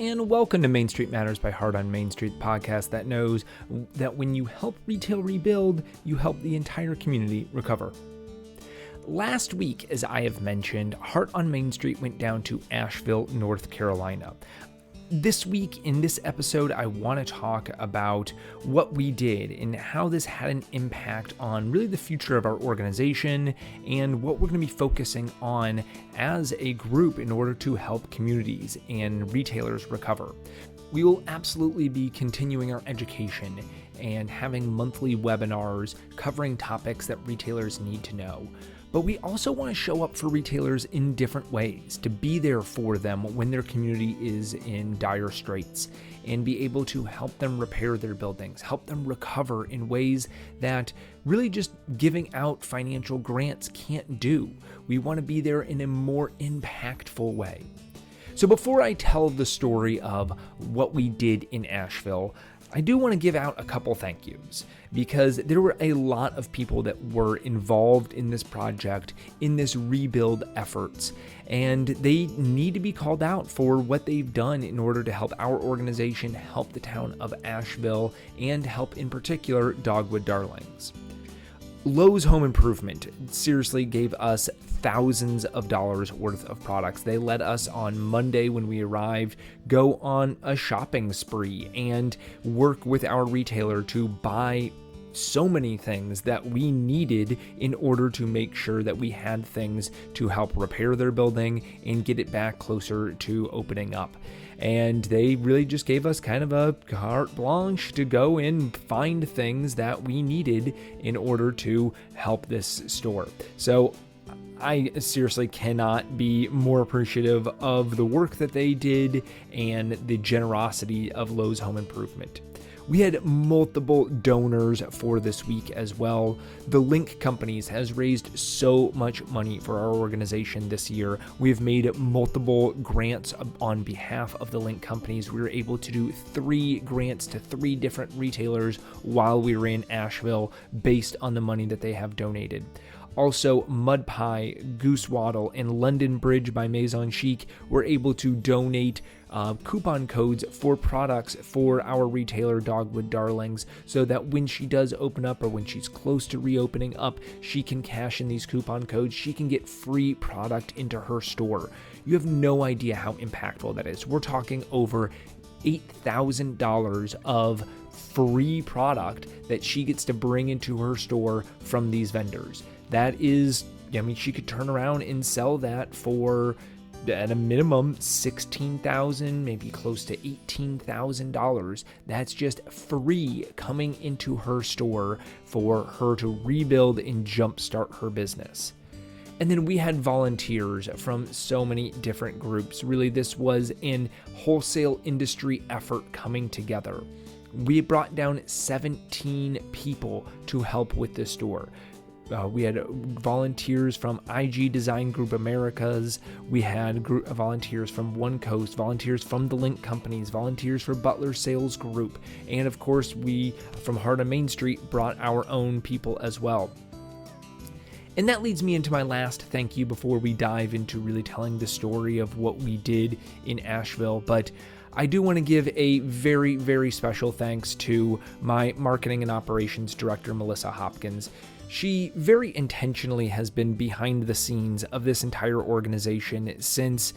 and welcome to Main Street Matters by Heart on Main Street, the podcast that knows that when you help retail rebuild, you help the entire community recover. Last week, as I have mentioned, Heart on Main Street went down to Asheville, North Carolina. This week, in this episode, I want to talk about what we did and how this had an impact on really the future of our organization and what we're going to be focusing on as a group in order to help communities and retailers recover. We will absolutely be continuing our education and having monthly webinars covering topics that retailers need to know. But we also want to show up for retailers in different ways, to be there for them when their community is in dire straits, and be able to help them repair their buildings, help them recover in ways that really just giving out financial grants can't do. We want to be there in a more impactful way. So before I tell the story of what we did in Asheville, I do want to give out a couple thank yous, because there were a lot of people that were involved in this project, in this rebuild efforts, and they need to be called out for what they've done in order to help our organization, help the town of Asheville, and help in particular Dogwood Darlings. Lowe's Home Improvement seriously gave us thousands of dollars worth of products. They let us on Monday when we arrived go on a shopping spree and work with our retailer to buy so many things that we needed in order to make sure that we had things to help repair their building and get it back closer to opening up. And they really just gave us kind of a carte blanche to go and find things that we needed in order to help this store. So I seriously cannot be more appreciative of the work that they did and the generosity of Lowe's Home Improvement. We had multiple donors for this week as well. The Link Companies has raised so much money for our organization this year. We've made multiple grants on behalf of the Link Companies. We were able to do 3 grants to 3 different retailers while we were in Asheville based on the money that they have donated. Also, Mud Pie, Goose Waddle, and London Bridge by Maison Chic were able to donate coupon codes for products for our retailer Dogwood Darlings, so that when she does open up or when she's close to reopening up, she can cash in these coupon codes. She can get free product into her store. You have no idea how impactful that is. We're talking over $8,000 of free product that she gets to bring into her store from these vendors. That is, she could turn around and sell that for, at a minimum, $16,000, maybe close to $18,000. That's just free coming into her store for her to rebuild and jumpstart her business. And then we had volunteers from so many different groups. Really, this was an wholesale industry effort coming together. We brought down 17 people to help with this store. We had volunteers from IG Design Group Americas. We had volunteers from One Coast, volunteers from the Link Companies, volunteers for Butler Sales Group. And of course, we, from Heart on Main Street, brought our own people as well. And that leads me into my last thank you before we dive into really telling the story of what we did in Asheville. But I do want to give a very, very special thanks to my marketing and operations director, Melissa Hopkins. She very intentionally has been behind the scenes of this entire organization since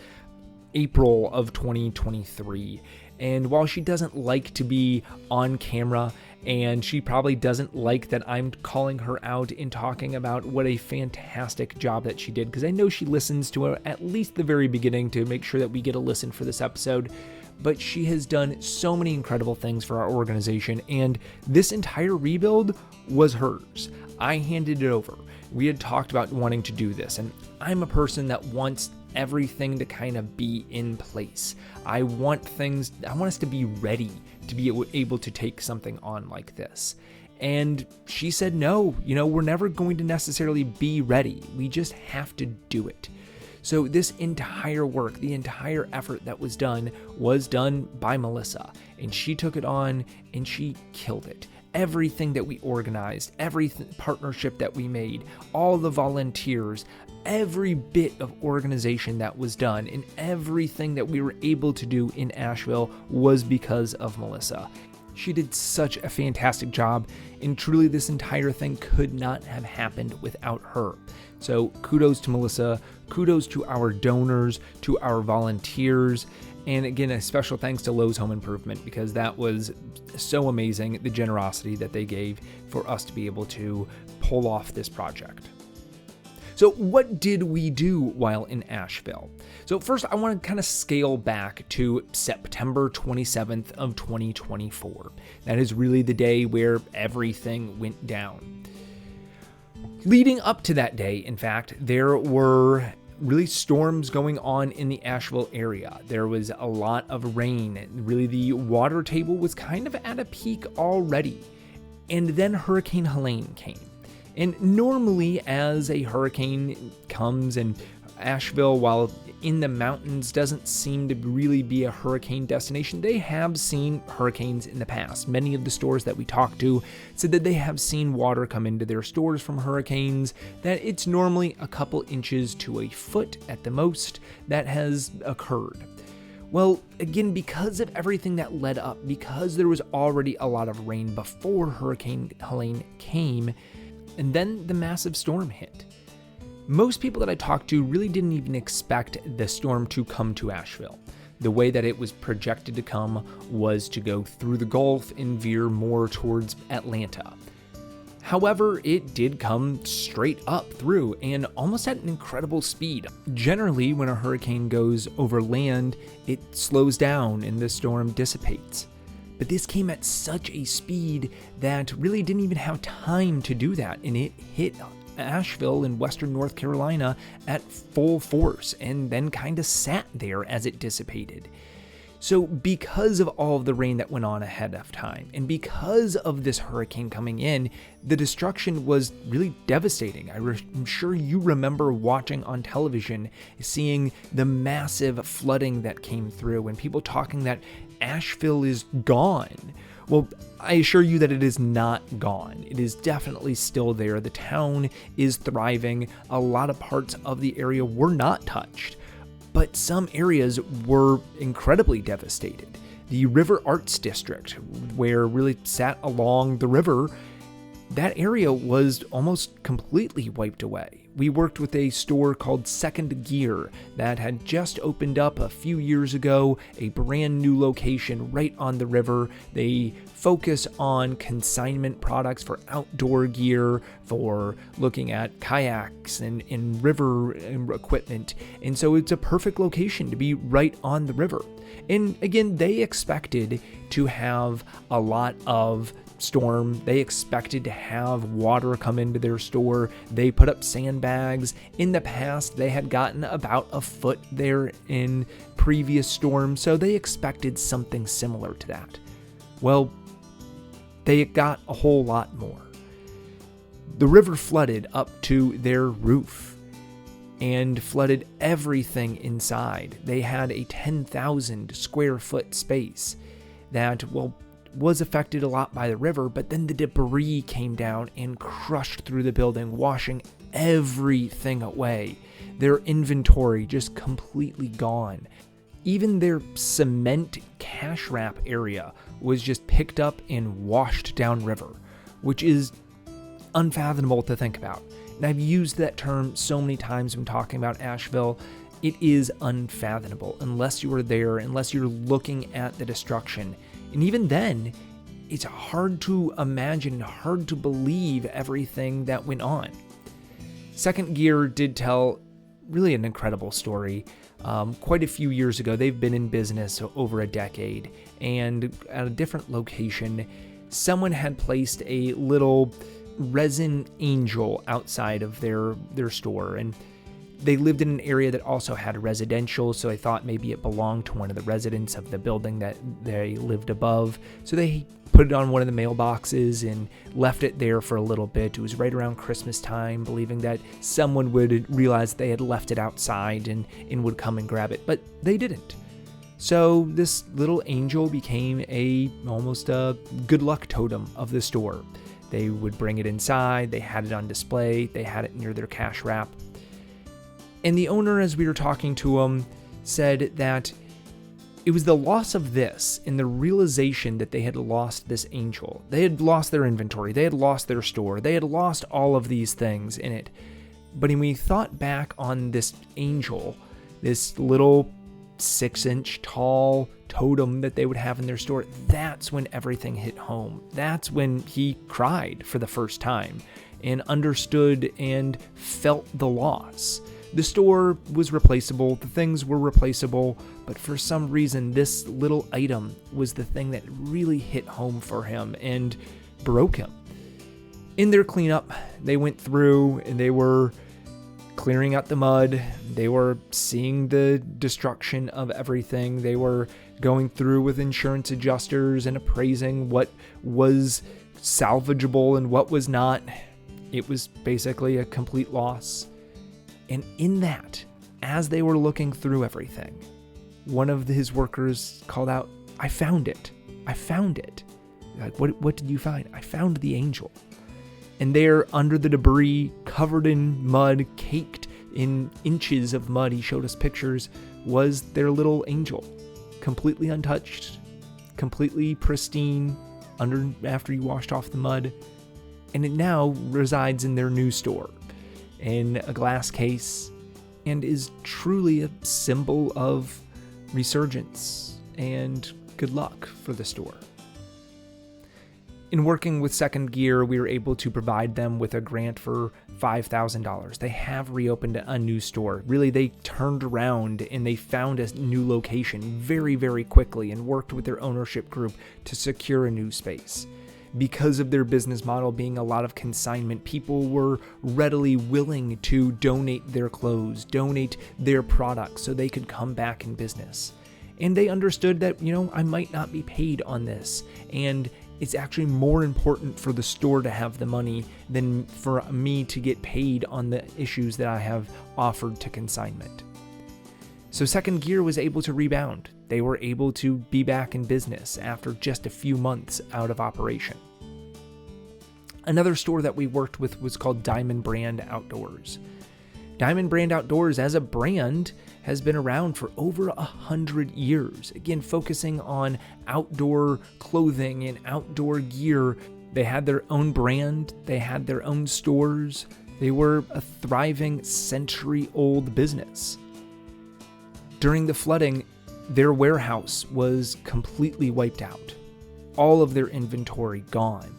April of 2023. And while she doesn't like to be on camera, and she probably doesn't like that I'm calling her out in talking about what a fantastic job that she did, because I know she listens to at least the very beginning to make sure that we get a listen for this episode, but she has done so many incredible things for our organization, and this entire rebuild was hers. I handed it over. We had talked about wanting to do this, and I'm a person that wants everything to kind of be in place. I want us to be ready to be able to take something on like this. And she said, no, we're never going to necessarily be ready. We just have to do it. So this entire work, the entire effort that was done by Melissa, and she took it on and she killed it. everything that we organized, every partnership that we made, all the volunteers, every bit of organization that was done, and everything that we were able to do in Asheville was because of Melissa. She did such a fantastic job, and truly this entire thing could not have happened without her. So kudos to Melissa, kudos to our donors, to our volunteers, and again, a special thanks to Lowe's Home Improvement, because that was so amazing, the generosity that they gave for us to be able to pull off this project. So what did we do while in Asheville? So first, I want to kind of scale back to September 27th of 2024. That is really the day where everything went down. Leading up to that day, in fact, there were really storms going on in the Asheville area. There was a lot of rain. Really, the water table was kind of at a peak already. And then Hurricane Helene came. And normally, as a hurricane comes, and Asheville, while in the mountains, doesn't seem to really be a hurricane destination, they have seen hurricanes in the past. Many of the stores that we talked to said that they have seen water come into their stores from hurricanes, that it's normally a couple inches to a foot at the most that has occurred. Well, again, because of everything that led up, because there was already a lot of rain before Hurricane Helene came, and then the massive storm hit. Most people that I talked to really didn't even expect the storm to come to Asheville. The way that it was projected to come was to go through the Gulf and veer more towards Atlanta. However, it did come straight up through and almost at an incredible speed. Generally, when a hurricane goes over land, it slows down and the storm dissipates. But this came at such a speed that really didn't even have time to do that, and it hit Asheville in western North Carolina at full force and then kind of sat there as it dissipated. So because of all of the rain that went on ahead of time, and because of this hurricane coming in, the destruction was really devastating. I'm sure you remember watching on television, seeing the massive flooding that came through and people talking that Asheville is gone. Well, I assure you that it is not gone. It is definitely still there. The town is thriving. A lot of parts of the area were not touched, but some areas were incredibly devastated. The River Arts District, where really sat along the river, that area was almost completely wiped away. We worked with a store called Second Gear that had just opened up a few years ago, a brand new location right on the river. They focus on consignment products for outdoor gear, for looking at kayaks and river equipment. And so it's a perfect location to be right on the river. And again, they expected to have a lot of storm. They expected to have water come into their store. They put up sandbags. In the past, they had gotten about a foot there in previous storms, so they expected something similar to that. Well, they got a whole lot more. The river flooded up to their roof and flooded everything inside. They had a 10,000 square foot space that, was affected a lot by the river, but then the debris came down and crushed through the building, washing everything away. Their inventory just completely gone. Even their cement cash wrap area was just picked up and washed downriver, which is unfathomable to think about. And I've used that term so many times when talking about Asheville. It is unfathomable unless you are there, unless you're looking at the destruction. And even then, it's hard to imagine, hard to believe everything that went on. Second Gear did tell really an incredible story. Quite a few years ago, they've been in business over a decade, and at a different location, someone had placed a little resin angel outside of their store, and they lived in an area that also had residential, so they thought maybe it belonged to one of the residents of the building that they lived above. So they put it on one of the mailboxes and left it there for a little bit. It was right around Christmas time, believing that someone would realize they had left it outside and would come and grab it, but they didn't. So this little angel became almost a good luck totem of the store. They would bring it inside, they had it on display, they had it near their cash wrap. And the owner, as we were talking to him, said that it was the loss of this and the realization that they had lost this angel. They had lost their inventory, they had lost their store, they had lost all of these things in it. But when we thought back on this angel, this little 6-inch tall totem that they would have in their store, that's when everything hit home. That's when he cried for the first time and understood and felt the loss. The store was replaceable, the things were replaceable, but for some reason this little item was the thing that really hit home for him and broke him. In their cleanup, they went through and they were clearing out the mud. They were seeing the destruction of everything. They were going through with insurance adjusters and appraising what was salvageable and what was not. It was basically a complete loss. And in that, as they were looking through everything, one of his workers called out, "I found it. I found it." Like, what did you find? "I found the angel." And there, under the debris, covered in mud, caked in inches of mud, he showed us pictures, was their little angel. Completely untouched, completely pristine, after you washed off the mud. And it now resides in their new store, in a glass case, and is truly a symbol of resurgence and good luck for the store. In working with Second Gear, we were able to provide them with a grant for $5,000. They have reopened a new store. Really, they turned around and they found a new location very, very quickly and worked with their ownership group to secure a new space. Because of their business model being a lot of consignment, people were readily willing to donate their clothes, donate their products so they could come back in business. And they understood that, I might not be paid on this, and it's actually more important for the store to have the money than for me to get paid on the issues that I have offered to consignment. So Second Gear was able to rebound. They were able to be back in business after just a few months out of operation. Another store that we worked with was called Diamond Brand Outdoors. Diamond Brand Outdoors as a brand has been around for over 100 years. Again, focusing on outdoor clothing and outdoor gear. They had their own brand. They had their own stores. They were a thriving century-old business. During the flooding, their warehouse was completely wiped out. All of their inventory gone.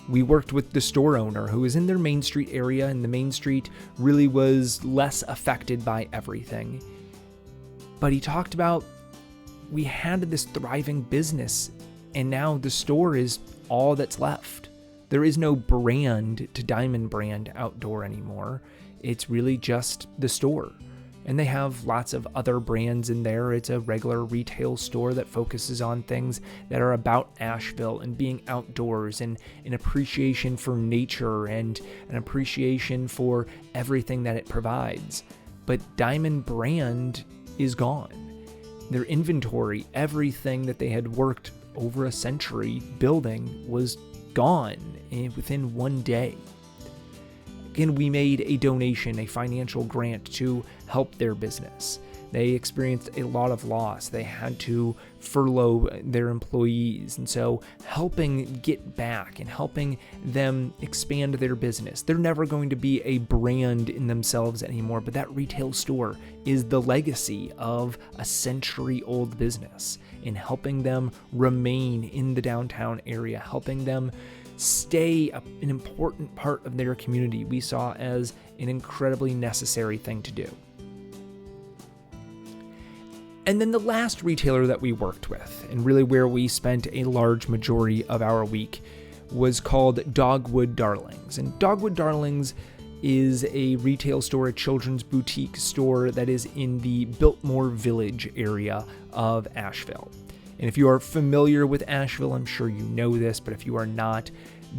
We worked with the store owner who was in their Main Street area, and the Main Street really was less affected by everything. But he talked about, we had this thriving business, and now the store is all that's left. There is no brand to Diamond Brand Outdoor anymore. It's really just the store. And they have lots of other brands in there. It's a regular retail store that focuses on things that are about Asheville and being outdoors and an appreciation for nature and an appreciation for everything that it provides. But Diamond Brand is gone. Their inventory, everything that they had worked over a century building, was gone within one day. Again, we made a donation, a financial grant to help their business. They experienced a lot of loss. They had to furlough their employees. And so helping get back and helping them expand their business. They're never going to be a brand in themselves anymore, but that retail store is the legacy of a century-old business in helping them remain in the downtown area, helping them stay an important part of their community. We saw as an incredibly necessary thing to do. And then the last retailer that we worked with, and really where we spent a large majority of our week, was called Dogwood Darlings. And Dogwood Darlings is a retail store, a children's boutique store that is in the Biltmore Village area of Asheville. And if you are familiar with Asheville, I'm sure you know this, but if you are not,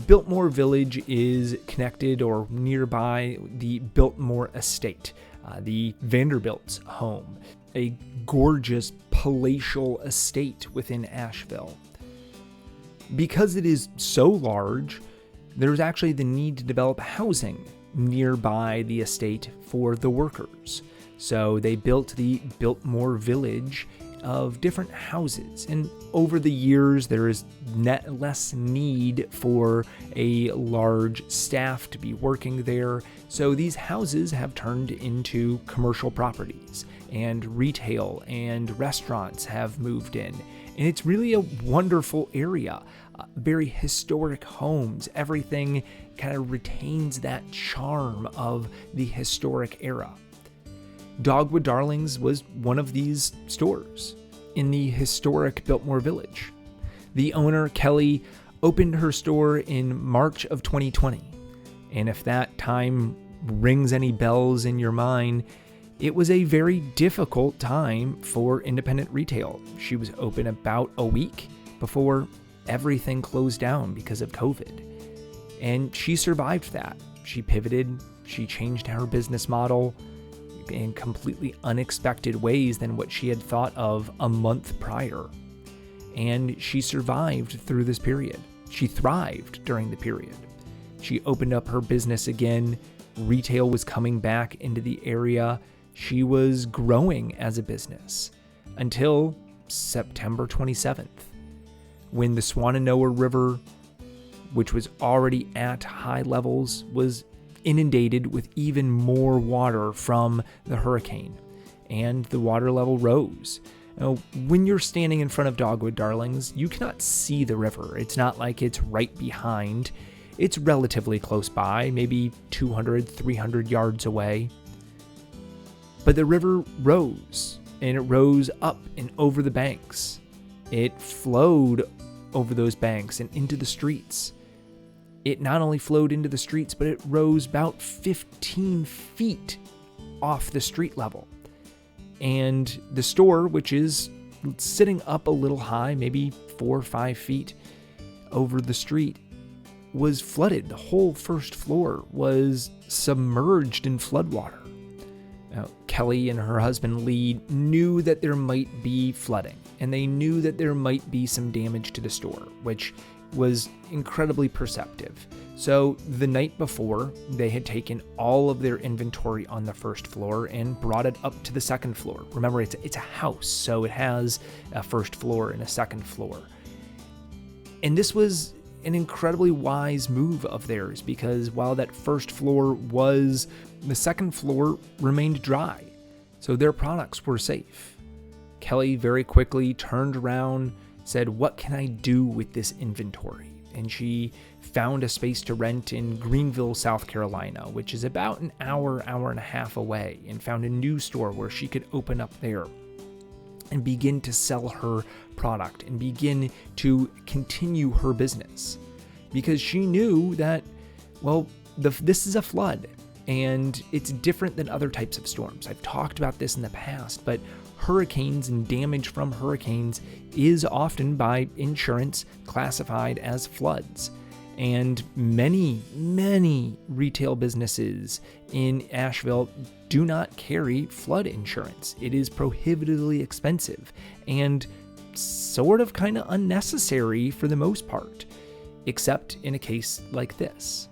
Biltmore Village is connected or nearby the Biltmore Estate. the Vanderbilt's home, a gorgeous palatial estate within Asheville. Because it is so large, there's actually the need to develop housing nearby the estate for the workers. So they built the Biltmore Village of different houses. And over the years, there is less need for a large staff to be working there. So these houses have turned into commercial properties, and retail and restaurants have moved in. And it's really a wonderful area. Very historic homes. Everything kind of retains that charm of the historic era. Dogwood Darlings was one of these stores in the historic Biltmore Village. The owner, Kelly, opened her store in March of 2020. And if that time rings any bells in your mind, it was a very difficult time for independent retail. She was open about a week before everything closed down because of COVID. And she survived that. She pivoted, she changed her business model in completely unexpected ways than what she had thought of a month prior. And she survived through this period. She thrived during the period. She opened up her business again. Retail was coming back into the area. She was growing as a business until September 27th, when the Shenandoah River, which was already at high levels, was inundated with even more water from the hurricane, and the water level rose. Now, when you're standing in front of Dogwood Darlings, you cannot see the river. It's not like it's right behind. It's relatively close by, maybe 200, 300 yards away. But the river rose, and it rose up and over the banks. It flowed over those banks and into the streets. It not only flowed into the streets, but it rose about 15 feet off the street level. And the store, which is sitting up a little high, maybe 4 or 5 feet over the street, was flooded. The whole first floor was submerged in floodwater. Now, Kelly and her husband Lee knew that there might be flooding, and they knew that there might be some damage to the store, which was incredibly perceptive. So the night before, they had taken all of their inventory on the first floor and brought it up to the second floor. Remember, it's a house, so it has a first floor and a second floor. And this was an incredibly wise move of theirs, because while that first floor was, the second floor remained dry. So their products were safe. Kelly very quickly turned around, said, "What can I do with this inventory?" And she found a space to rent in Greenville, South Carolina, which is about an hour and a half away, and found a new store where she could open up there and begin to sell her product and begin to continue her business. Because she knew that, well, this is a flood, and it's different than other types of storms. I've talked about this in the past, but hurricanes and damage from hurricanes is often by insurance classified as floods. And many retail businesses in Asheville do not carry flood insurance. It is prohibitively expensive and sort of kind of unnecessary for the most part, except in a case like this.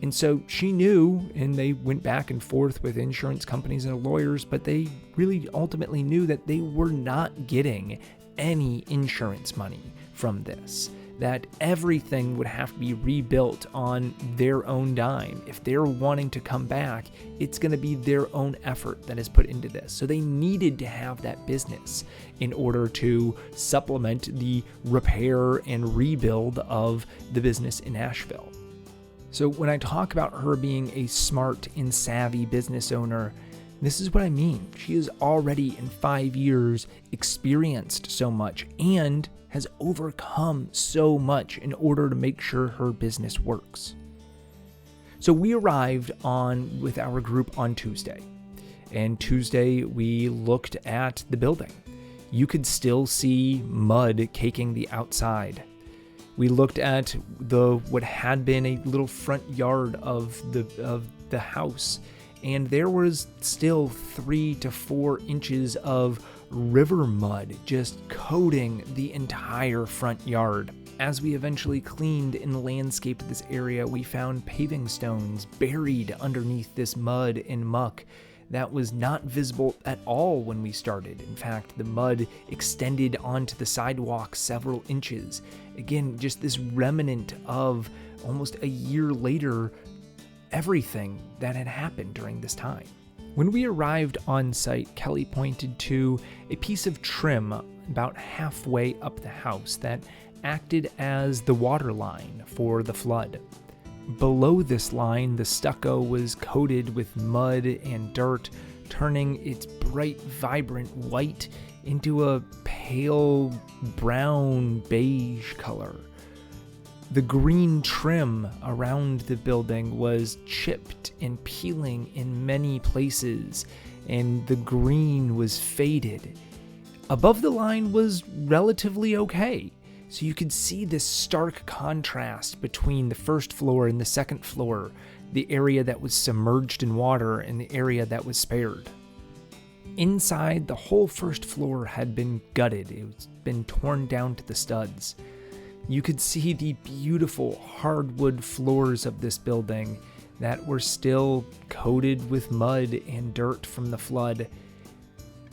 And so she knew, and they went back and forth with insurance companies and lawyers, but they really ultimately knew that they were not getting any insurance money from this, that everything would have to be rebuilt on their own dime. If they're wanting to come back, it's going to be their own effort that is put into this. So they needed to have that business in order to supplement the repair and rebuild of the business in Asheville. So when I talk about her being a smart and savvy business owner, this is what I mean. She has already in 5 years experienced so much and has overcome so much in order to make sure her business works. So we arrived with our group on Tuesday. And Tuesday we looked at the building. You could still see mud caking the outside. We looked at what had been a little front yard of the house, and there was still 3 to 4 inches of river mud just coating the entire front yard. As we eventually cleaned and landscaped this area, we found paving stones buried underneath this mud and muck that was not visible at all when we started. In fact, the mud extended onto the sidewalk several inches. Again, just this remnant of almost a year later, everything that had happened during this time. When we arrived on site, Kelly pointed to a piece of trim about halfway up the house that acted as the water line for the flood. Below this line, the stucco was coated with mud and dirt, turning its bright, vibrant white into a pale brown beige color. The green trim around the building was chipped and peeling in many places, and the green was faded. Above the line was relatively okay. So you could see this stark contrast between the first floor and the second floor, the area that was submerged in water and the area that was spared. Inside, the whole first floor had been gutted. It had been torn down to the studs. You could see the beautiful hardwood floors of this building that were still coated with mud and dirt from the flood.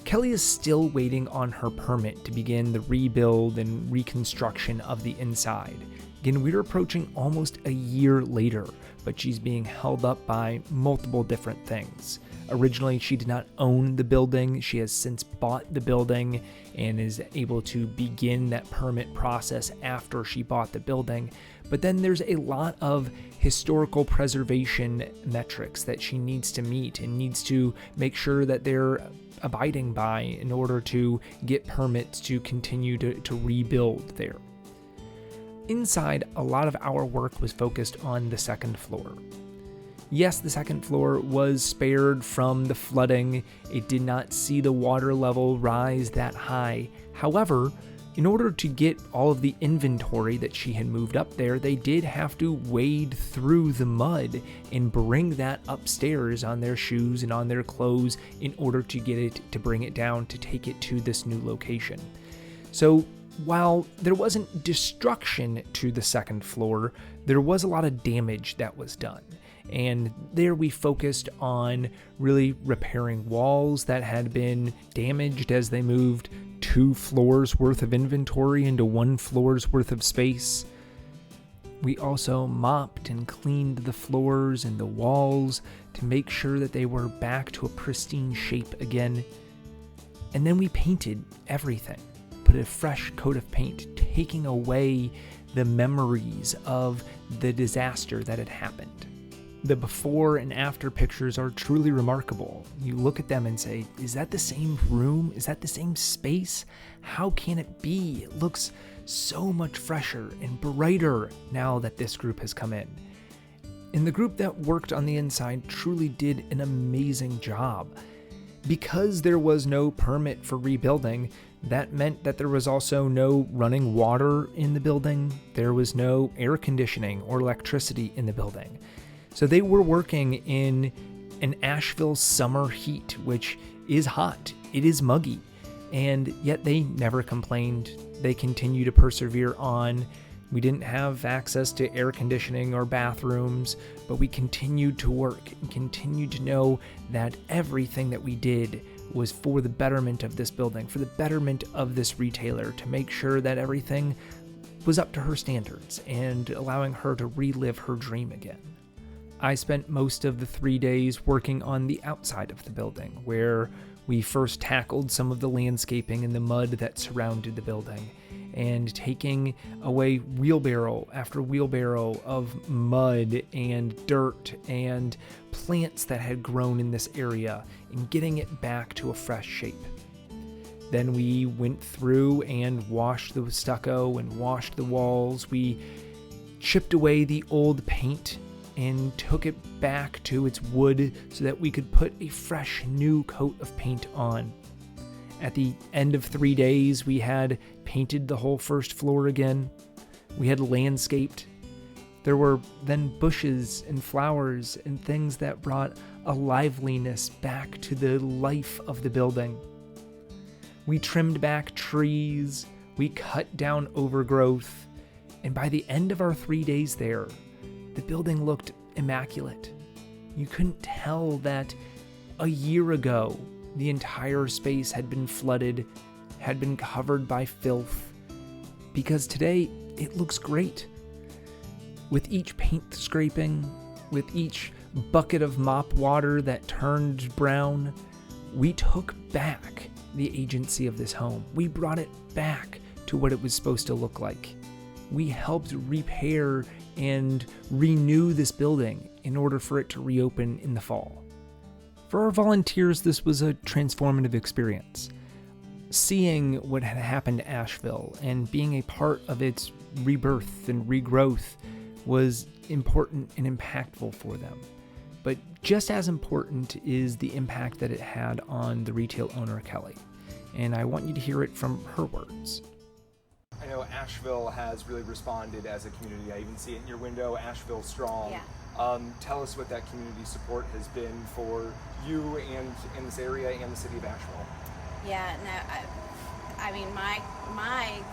Kelly is still waiting on her permit to begin the rebuild and reconstruction of the inside. Again, we're approaching almost a year later, but she's being held up by multiple different things. Originally, she did not own the building. She has since bought the building and is able to begin that permit process after she bought the building. But then there's a lot of historical preservation metrics that she needs to meet and needs to make sure that they're abiding by in order to get permits to continue to rebuild there. Inside, a lot of our work was focused on the second floor. Yes, the second floor was spared from the flooding. It did not see the water level rise that high. However, in order to get all of the inventory that she had moved up there, they did have to wade through the mud and bring that upstairs on their shoes and on their clothes in order to get it, to bring it down, to take it to this new location. So while there wasn't destruction to the second floor, there was a lot of damage that was done. And there we focused on really repairing walls that had been damaged as they moved 2 floors worth of inventory into 1 floor's worth of space. We also mopped and cleaned the floors and the walls to make sure that they were back to a pristine shape again. And then we painted everything, put a fresh coat of paint, taking away the memories of the disaster that had happened. The before and after pictures are truly remarkable. You look at them and say, is that the same room? Is that the same space? How can it be? It looks so much fresher and brighter now that this group has come in. And the group that worked on the inside truly did an amazing job. Because there was no permit for rebuilding, that meant that there was also no running water in the building. There was no air conditioning or electricity in the building. So they were working in an Asheville summer heat, which is hot, it is muggy, and yet they never complained. They continued to persevere on. We didn't have access to air conditioning or bathrooms, but we continued to work and continued to know that everything that we did was for the betterment of this building, for the betterment of this retailer, to make sure that everything was up to her standards and allowing her to relive her dream again. I spent most of the 3 days working on the outside of the building, where we first tackled some of the landscaping and the mud that surrounded the building, and taking away wheelbarrow after wheelbarrow of mud and dirt and plants that had grown in this area, and getting it back to a fresh shape. Then we went through and washed the stucco and washed the walls. We chipped away the old paint and took it back to its wood so that we could put a fresh new coat of paint on. At the end of 3 days, we had painted the whole first floor again. We had landscaped, There were then bushes and flowers and things that brought a liveliness back to the life of the building. We trimmed back trees, we cut down overgrowth, and by the end of our 3 days there, the building looked immaculate. You couldn't tell that a year ago, the entire space had been flooded, had been covered by filth, because today it looks great. With each paint scraping, with each bucket of mop water that turned brown, we took back the agency of this home. We brought it back to what it was supposed to look like. We helped repair and renew this building in order for it to reopen in the fall. For our volunteers, this was a transformative experience. Seeing what had happened to Asheville and being a part of its rebirth and regrowth was important and impactful for them. But just as important is the impact that it had on the retail owner, Kelly. And I want you to hear it from her words. I know Asheville has really responded as a community. I even see it in your window, Asheville Strong. Yeah. Tell us what that community support has been for you and in this area and the city of Asheville. Yeah, no, I mean, my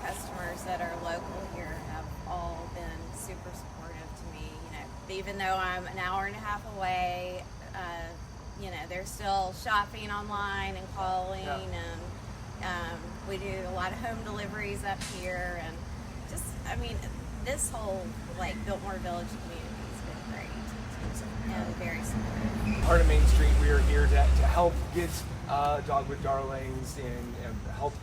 customers that are local here have all been super supportive to me. You know, even though I'm an hour and a half away, you know, they're still shopping online and calling, and we do a lot of home deliveries up here, and just, I mean, this whole like Biltmore Village community has been great and very supportive. Heart of Main Street, we are here to help get Dogwood Darlings and help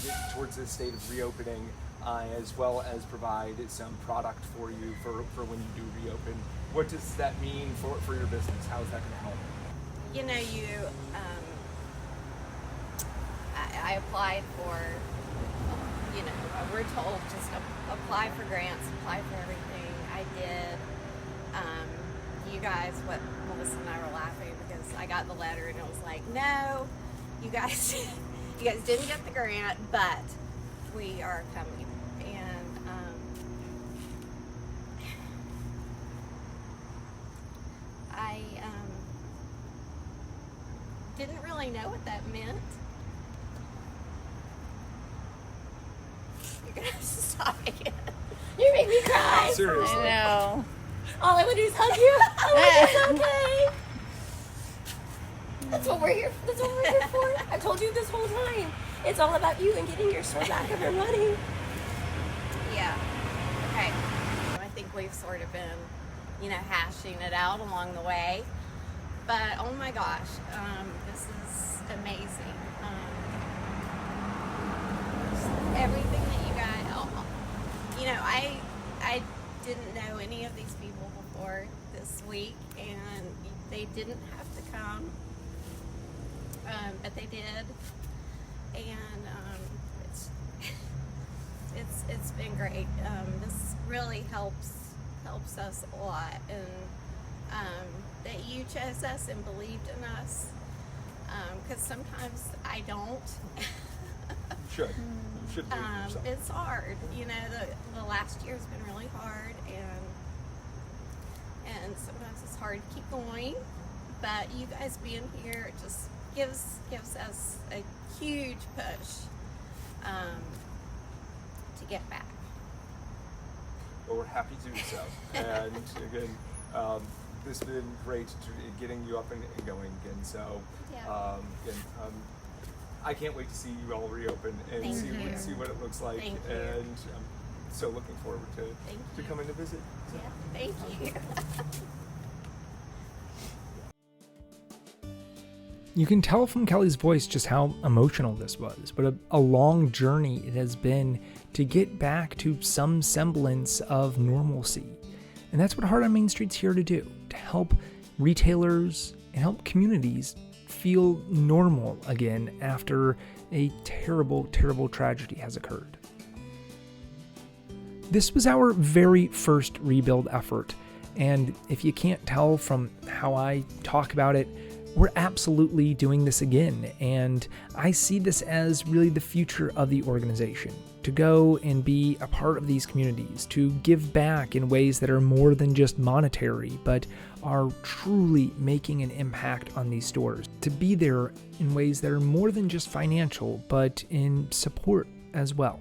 get towards this state of reopening, as well as provide some product for you for when you do reopen. What does that mean for your business? How is that going to help? You know, I applied for, you know, we're told just apply for grants, apply for everything. I did. You guys, Melissa and I were laughing because I got the letter and it was like, no, you guys didn't get the grant, but we are coming. And I didn't really know what that meant. You're gonna have to stop again. You make me cry. Seriously. I know. All I want to do is hug you. Oh, it's okay. That's what we're here. That's what we're here for. I told you this whole time. It's all about you and getting your store back up and running. Yeah. Okay. I think we've sort of been, you know, hashing it out along the way. But oh my gosh, this is amazing. Everything that you guys, you know, I didn't know any of these people before this week, and they didn't have to come, but they did, and it's been great. This really helps us a lot, and that you chose us and believed in us, because sometimes I don't. Should believe yourself. It's hard, you know. The last year's been really hard, and sometimes it's hard to keep going. But you guys being here just gives us a huge push to get back. Well, we're happy to do so, and again, this has been great getting you up and going again. So, Yeah. again, I can't wait to see you all reopen and Thank see you. what it looks like. Thank you. And I'm so looking forward to you. coming to visit. Yeah, thank you. You can tell from Kelly's voice just how emotional this was, but a long journey it has been to get back to some semblance of normalcy. And that's what Heart on Main Street's here to do, to help retailers and help communities feel normal again after a terrible, terrible tragedy has occurred. This was our very first rebuild effort, and if you can't tell from how I talk about it, we're absolutely doing this again, and I see this as really the future of the organization, to go and be a part of these communities, to give back in ways that are more than just monetary, but are truly making an impact on these stores, to be there in ways that are more than just financial, but in support as well.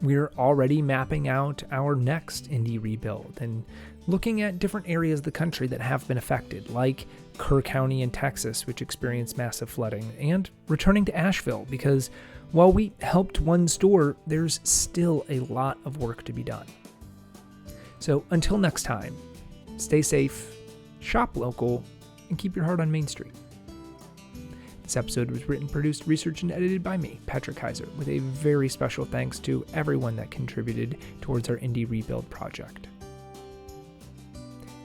We're already mapping out our next indie rebuild and looking at different areas of the country that have been affected, like Kerr County in Texas, which experienced massive flooding, and returning to Asheville, because while we helped one store, there's still a lot of work to be done. So until next time, stay safe, shop local, and keep your heart on Main Street. This episode was written, produced, researched, and edited by me, Patrick Keiser, with a very special thanks to everyone that contributed towards our indie rebuild project.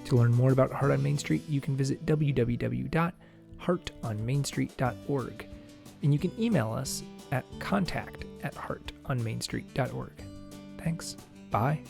To learn more about Heart on Main Street, you can visit www.heartonmainstreet.org, and you can email us at contact@heartonmainstreet.org. Thanks. Bye.